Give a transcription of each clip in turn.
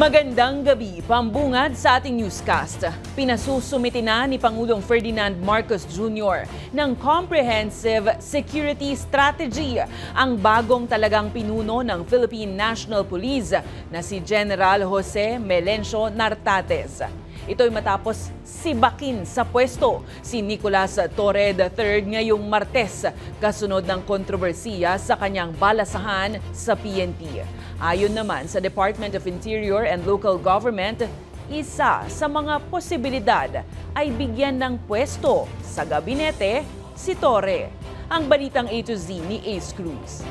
Magandang gabi, pambungad sa ating newscast. Pinasusumiti na ni Pangulong Ferdinand Marcos Jr. ng Comprehensive Security Strategy ang bagong talagang pinuno ng Philippine National Police na si General Jose Melencio Nartates. Ito'y matapos sibakin sa pwesto si Nicolas Torre III ngayong Martes kasunod ng kontrobersiya sa kanyang balasahan sa PNP. Ayon naman sa Department of Interior and Local Government, isa sa mga posibilidad ay bigyan ng pwesto sa gabinete si Torre. Ang balitang A to Z ni Ace Cruz.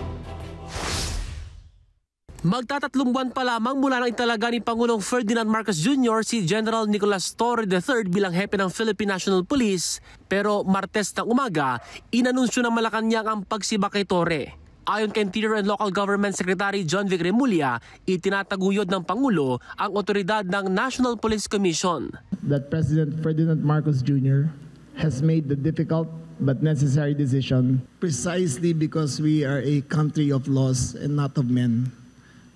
Magtatatlong buwan pa lamang mula nang italaga ni Pangulong Ferdinand Marcos Jr. si General Nicolas Torre III bilang hepe ng Philippine National Police, pero Martes ng umaga, inanunsyo ng Malacanang ang pagsibak kay Torre. Ayon kay Interior and Local Government Secretary John Vic Remulla, itinataguyod ng Pangulo ang otoridad ng National Police Commission. That President Ferdinand Marcos Jr. has made the difficult but necessary decision precisely because we are a country of laws and not of men,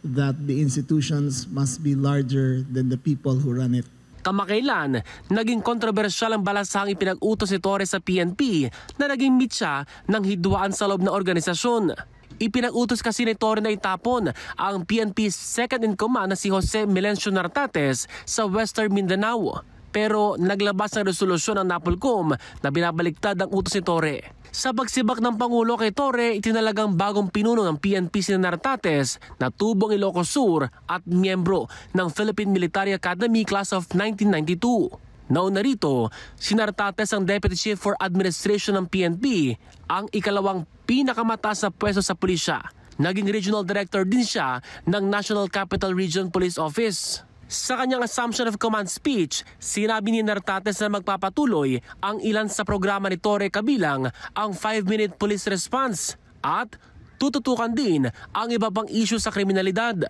that the institutions must be larger than the people who run it. Kamakailan, naging kontrobersyal ang balasahang ipinag-utos ni Torre sa PNP na naging mitya ng hidwaan sa loob ng organisasyon. Ipinag-utos kasi ni Torre na itapon ang PNP's second in command na si Jose Melencio Nartates sa Western Mindanao. Pero naglabas ng resolusyon ang NAPOLCOM na binabaliktad ang utos ni Torre. Sa pagsibak ng Pangulo kay Torre, itinalagang bagong pinuno ng PNP si Nartates na tubong Ilocos Sur at miyembro ng Philippine Military Academy Class of 1992. Nauna rito, si Nartates ang Deputy Chief for Administration ng PNP, ang ikalawang pinakamataas na pwesto sa pulisya. Naging Regional Director din siya ng National Capital Region Police Office. Sa kanyang assumption of command speech, sinabi ni Nartates na magpapatuloy ang ilan sa programa ni Torre kabilang ang 5-minute police response at tututukan din ang iba pang issue sa kriminalidad.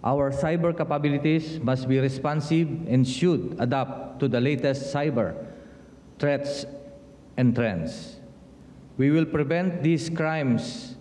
Our cyber capabilities must be responsive and should adapt to the latest cyber threats and trends. We will prevent these crimes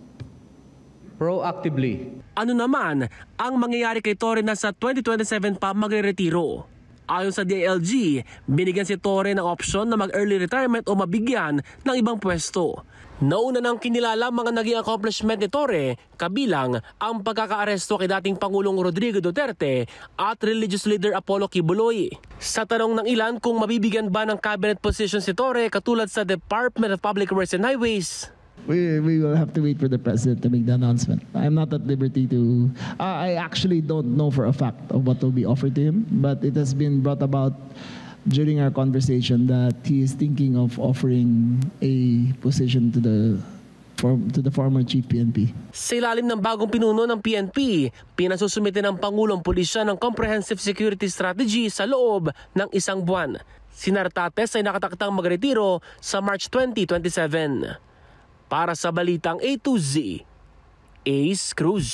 proactively. Ano naman ang mangyayari kay Torre na sa 2027 pa magre-retiro? Ayon sa DILG, binigyan si Torre ng opsyon na mag-early retirement o mabigyan ng ibang pwesto. Nauna nang kinilala mga naging accomplishment ni Torre, kabilang ang pagkakaaresto kay dating Pangulong Rodrigo Duterte at religious leader Apollo Kibuloy. Sa tanong ng ilan kung mabibigyan ba ng cabinet position si Torre katulad sa Department of Public Works and Highways, We will have to wait for the president to make the announcement. I'm not at liberty to... I actually don't know for a fact of what will be offered to him, but it has been brought about during our conversation that he is thinking of offering a position to the former Chief PNP. Sa ilalim ng bagong pinuno ng PNP, pinasusumite ng Pangulong Pulisya ng Comprehensive Security Strategy sa loob ng isang buwan. Si Nartates ay nakataktang magretiro sa March 2027. Para sa Balitang A to Z, Ace Cruz.